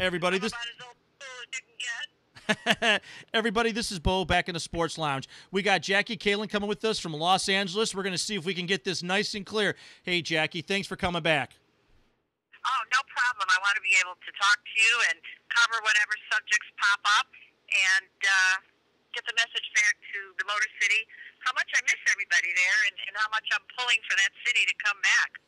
Everybody, I'm this about as old as you can get. everybody, this is Bo back in the Sports Lounge. We got Jackie Kallen coming with us from Los Angeles. We're going to see if we can get this nice and clear. Hey, Jackie, thanks for coming back. Oh, no problem. I want to be able to talk to you and cover whatever subjects pop up and get the message back to the Motor City, how much I miss everybody there and how much I'm pulling for that city to come back.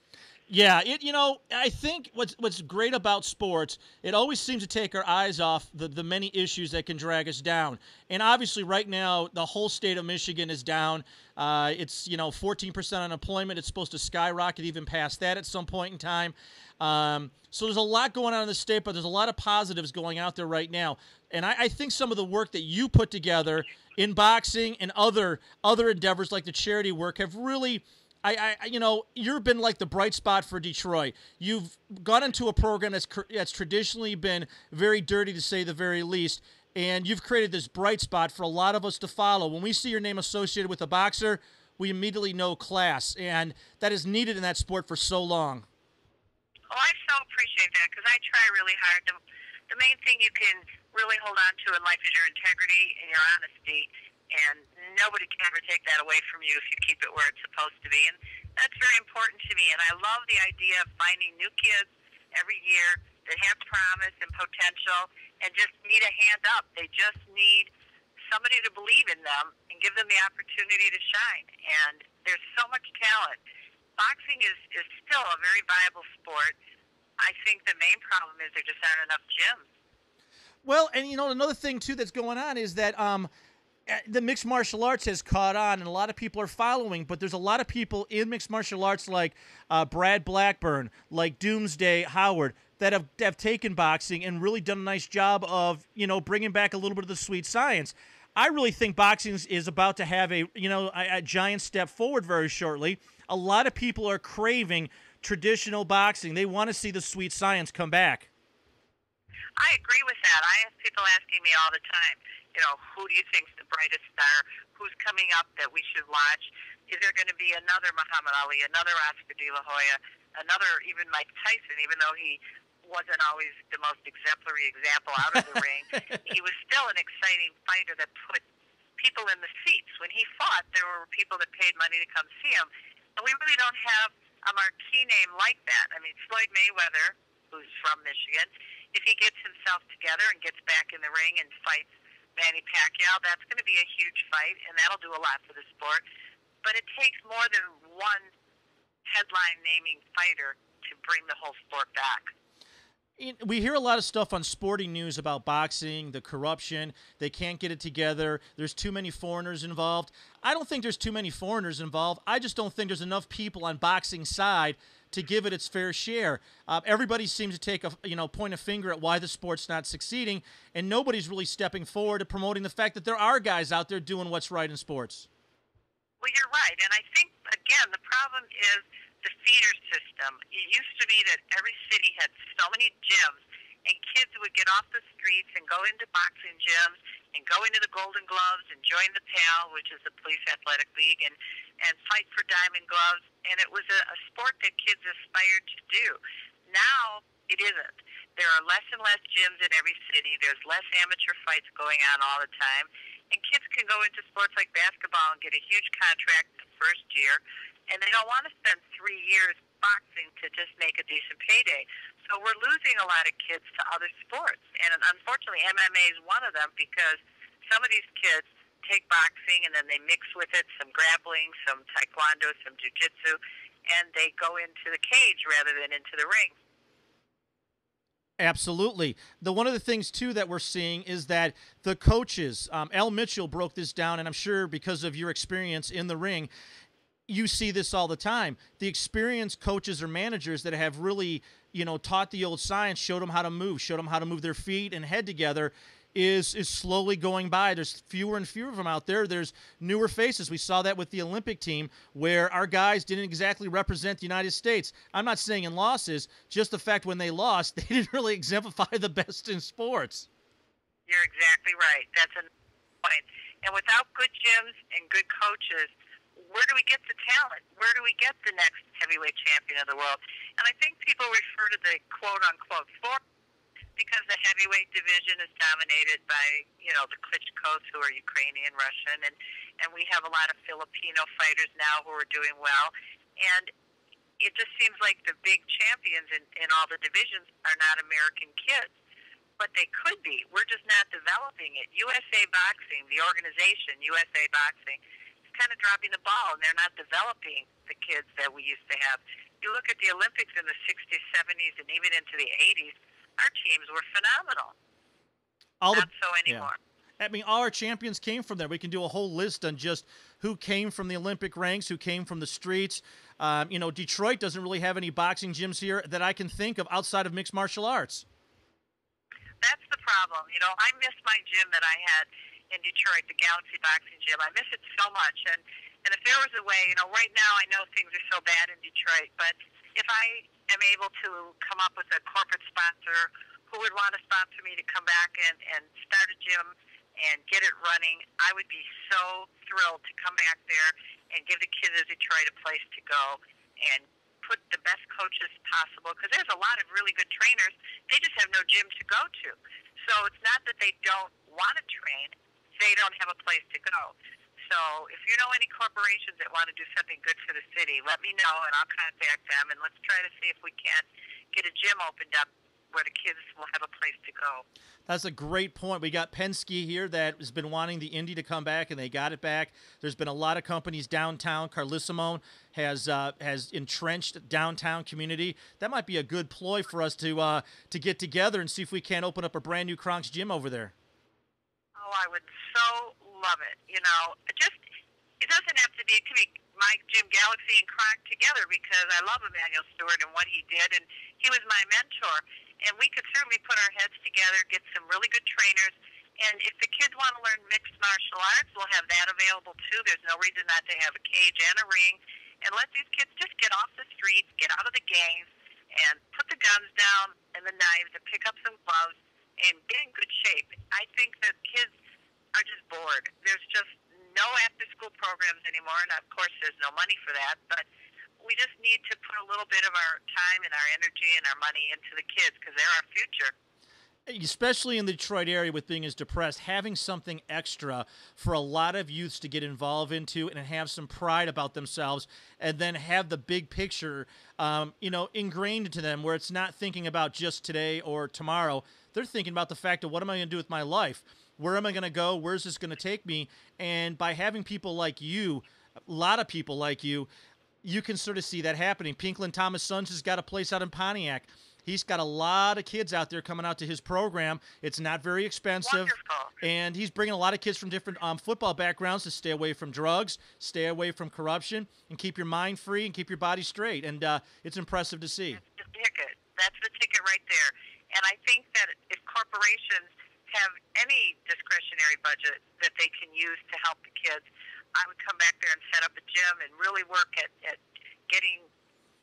Yeah, I think what's great about sports, it always seems to take our eyes off the many issues that can drag us down. And obviously, right now, the whole state of Michigan is down. It's 14% unemployment. It's supposed to skyrocket even past that at some point in time. So there's a lot going on in the state, but there's a lot of positives going out there right now. And I think some of the work that you put together in boxing and other endeavors like the charity work have really you've been like the bright spot for Detroit. You've gone into a program that's traditionally been very dirty, to say the very least, and you've created this bright spot for a lot of us to follow. When we see your name associated with a boxer, we immediately know class, and that is needed in that sport for so long. Oh, I so appreciate that because I try really hard. The main thing you can really hold on to in life is your integrity and your honesty. And nobody can ever take that away from you if you keep it where it's supposed to be. And that's very important to me. And I love the idea of finding new kids every year that have promise and potential and just need a hand up. They just need somebody to believe in them and give them the opportunity to shine. And there's so much talent. Boxing is still a very viable sport. I think the main problem is there just aren't enough gyms. Well, and another thing too that's going on is that the mixed martial arts has caught on, and a lot of people are following, but there's a lot of people in mixed martial arts like Brad Blackburn, like Doomsday Howard, that have taken boxing and really done a nice job of, bringing back a little bit of the sweet science. I really think boxing is about to have a giant step forward very shortly. A lot of people are craving traditional boxing. They want to see the sweet science come back. I agree with that. I have people asking me all the time, who do you think's the brightest star? Who's coming up that we should watch? Is there going to be another Muhammad Ali, another Oscar De La Hoya, another even Mike Tyson, even though he wasn't always the most exemplary example out of the ring? He was still an exciting fighter that put people in the seats. When he fought, there were people that paid money to come see him. And we really don't have a marquee name like that. I mean, Floyd Mayweather, who's from Michigan, if he gets himself together and gets back in the ring and fights Manny Pacquiao, that's going to be a huge fight, and that'll do a lot for the sport. But it takes more than one headline-naming fighter to bring the whole sport back. We hear a lot of stuff on sporting news about boxing, the corruption. They can't get it together. There's too many foreigners involved. I don't think there's too many foreigners involved. I just don't think there's enough people on boxing side to give it its fair share. Everybody seems to take point a finger at why the sport's not succeeding, and nobody's really stepping forward to promoting the fact that there are guys out there doing what's right in sports. Well, you're right, and I think, again, the problem is the feeder system. It used to be that every city had so many gyms, and kids would get off the streets and go into boxing gyms and go into the Golden Gloves and join the PAL, which is the Police Athletic League, and fight for diamond gloves. And it was a sport that kids aspired to do. Now it isn't. There are less and less gyms in every city. There's less amateur fights going on all the time. And kids can go into sports like basketball and get a huge contract the first year, and they don't want to spend 3 years boxing to just make a decent payday. So we're losing a lot of kids to other sports. And unfortunately, MMA is one of them because some of these kids take boxing and then they mix with it some grappling, some taekwondo, some jiu-jitsu, and they go into the cage rather than into the ring. Absolutely. One of the things, too, that we're seeing is that the coaches, Al Mitchell broke this down, and I'm sure because of your experience in the ring, you see this all the time. The experienced coaches or managers that have really, taught the old science, showed them how to move their feet and head together, is slowly going by. There's fewer and fewer of them out there. There's newer faces. We saw that with the Olympic team where our guys didn't exactly represent the United States. I'm not saying in losses, just the fact when they lost, they didn't really exemplify the best in sports. You're exactly right. That's a point. And without good gyms and good coaches, where do we get the talent? Where do we get the next heavyweight champion of the world? And I think people refer to the quote-unquote sport because the heavyweight division is dominated by, the Klitschko's, who are Ukrainian, Russian, and we have a lot of Filipino fighters now who are doing well. And it just seems like the big champions in all the divisions are not American kids. But they could be. We're just not developing it. USA Boxing, the organization, USA Boxing, is kind of dropping the ball, and they're not developing the kids that we used to have. You look at the Olympics in the 60s, 70s, and even into the 80s, our teams were phenomenal. Not so anymore. Yeah. I mean, all our champions came from there. We can do a whole list on just who came from the Olympic ranks, who came from the streets. Detroit doesn't really have any boxing gyms here that I can think of outside of mixed martial arts. That's the problem. I miss my gym that I had in Detroit, the Galaxy Boxing Gym. I miss it so much. And if there was a way, right now I know things are so bad in Detroit, but if I am able to come up with a corporate sponsor who would want to sponsor me to come back and start a gym and get it running, I would be so thrilled to come back there and give the kids of Detroit a place to go and put the best coaches possible, because there's a lot of really good trainers. They just have no gym to go to. So it's not that they don't want to train, they don't have a place to go. So if you know any corporations that want to do something good for the city, let me know and I'll contact them, and let's try to see if we can't get a gym opened up where the kids will have a place to go. That's a great point. We got Penske here that has been wanting the Indy to come back, and they got it back. There's been a lot of companies downtown. Carlissimo has entrenched downtown community. That might be a good ploy for us to get together and see if we can't open up a brand new Kronk's gym over there. Oh, I would so love it. It doesn't have to be. It can be my gym, Galaxy, and Kronk together, because I love Emmanuel Stewart and what he did, and he was my mentor. And we could certainly put our heads together, get some really good trainers. And if the kids want to learn mixed martial arts, we'll have that available too. There's no reason not to have a cage and a ring. And let these kids just get off the streets, get out of the gangs, and put the guns down and the knives and pick up some gloves and get in good shape. I think that kids are just bored. There's just no after-school programs anymore. And of course, there's no money for that. But we just need to put a little bit of our time and our energy and our money into the kids, because they're our future. Especially in the Detroit area with being as depressed, having something extra for a lot of youths to get involved into and have some pride about themselves, and then have the big picture, ingrained into them, where it's not thinking about just today or tomorrow. They're thinking about the fact of, what am I going to do with my life? Where am I going to go? Where's this going to take me? And by having people like you, a lot of people like you can sort of see that happening. Pinklin Thomas Sons has got a place out in Pontiac. He's got a lot of kids out there coming out to his program. It's not very expensive. Wonderful. And he's bringing a lot of kids from different football backgrounds to stay away from drugs, stay away from corruption, and keep your mind free and keep your body straight. And it's impressive to see. That's the ticket. That's the ticket right there. And I think that if corporations have any discretionary budget that they can use to help the kids, I would come back there and set up a gym and really work at getting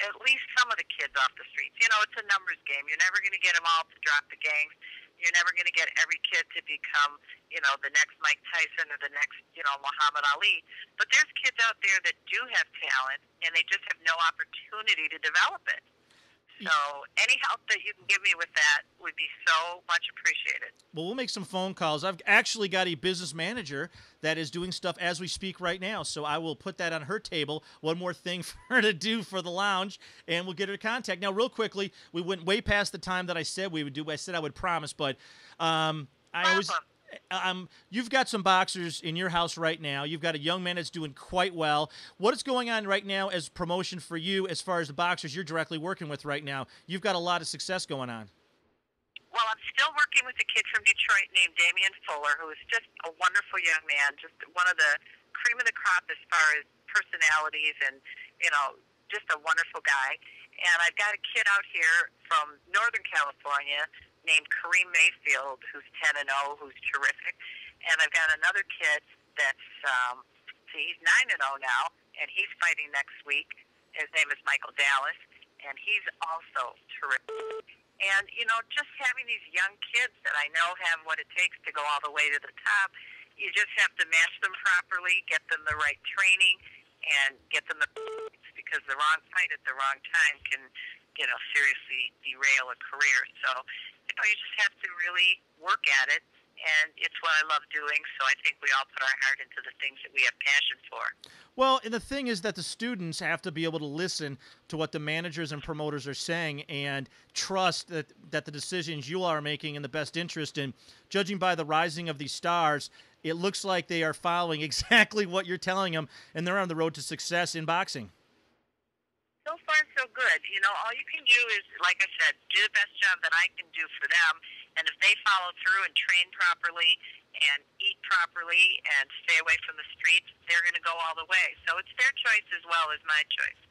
at least some of the kids off the streets. It's a numbers game. You're never going to get them all to drop the gangs. You're never going to get every kid to become, the next Mike Tyson or the next, Muhammad Ali. But there's kids out there that do have talent, and they just have no opportunity to develop it. So any help that you can give me with that would be so much appreciated. Well, we'll make some phone calls. I've actually got a business manager that is doing stuff as we speak right now, so I will put that on her table. One more thing for her to do for the lounge, and we'll get her to contact. Now, real quickly, we went way past the time that I said we would do. I said I would promise, but you've got some boxers in your house right now. You've got a young man that's doing quite well. What is going on right now as promotion for you as far as the boxers you're directly working with right now? You've got a lot of success going on. Well, I'm still working with a kid from Detroit named Damian Fuller, who is just a wonderful young man, just one of the cream of the crop as far as personalities and, just a wonderful guy. And I've got a kid out here from Northern California named Kareem Mayfield, who's 10-0, who's terrific. And I've got another kid that's, he's 9-0 now, and he's fighting next week. His name is Michael Dallas, and he's also terrific. And, just having these young kids that I know have what it takes to go all the way to the top, you just have to match them properly, get them the right training, and get them the because the wrong fight at the wrong time can, seriously derail a career. So you just have to really work at it. And it's what I love doing, so I think we all put our heart into the things that we have passion for. Well, and the thing is that the students have to be able to listen to what the managers and promoters are saying and trust that the decisions you are making in the best interest. And judging by the rising of these stars, it looks like they are following exactly what you're telling them, and they're on the road to success in boxing. So far, so good. All you can do is, like I said, do the best job that I can do for them. And if they follow through and train properly and eat properly and stay away from the streets, they're going to go all the way. So it's their choice as well as my choice.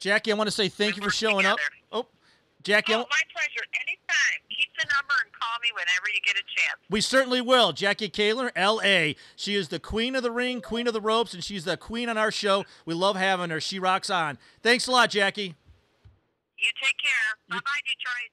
Jackie, I want to say thank you for showing up. Oh, Jackie. Oh, my pleasure. Anytime. Keep the number and call me whenever you get a chance. We certainly will. Jackie Kallen, L.A. She is the queen of the ring, queen of the ropes, and she's the queen on our show. We love having her. She rocks on. Thanks a lot, Jackie. You take care. Bye-bye, Detroit.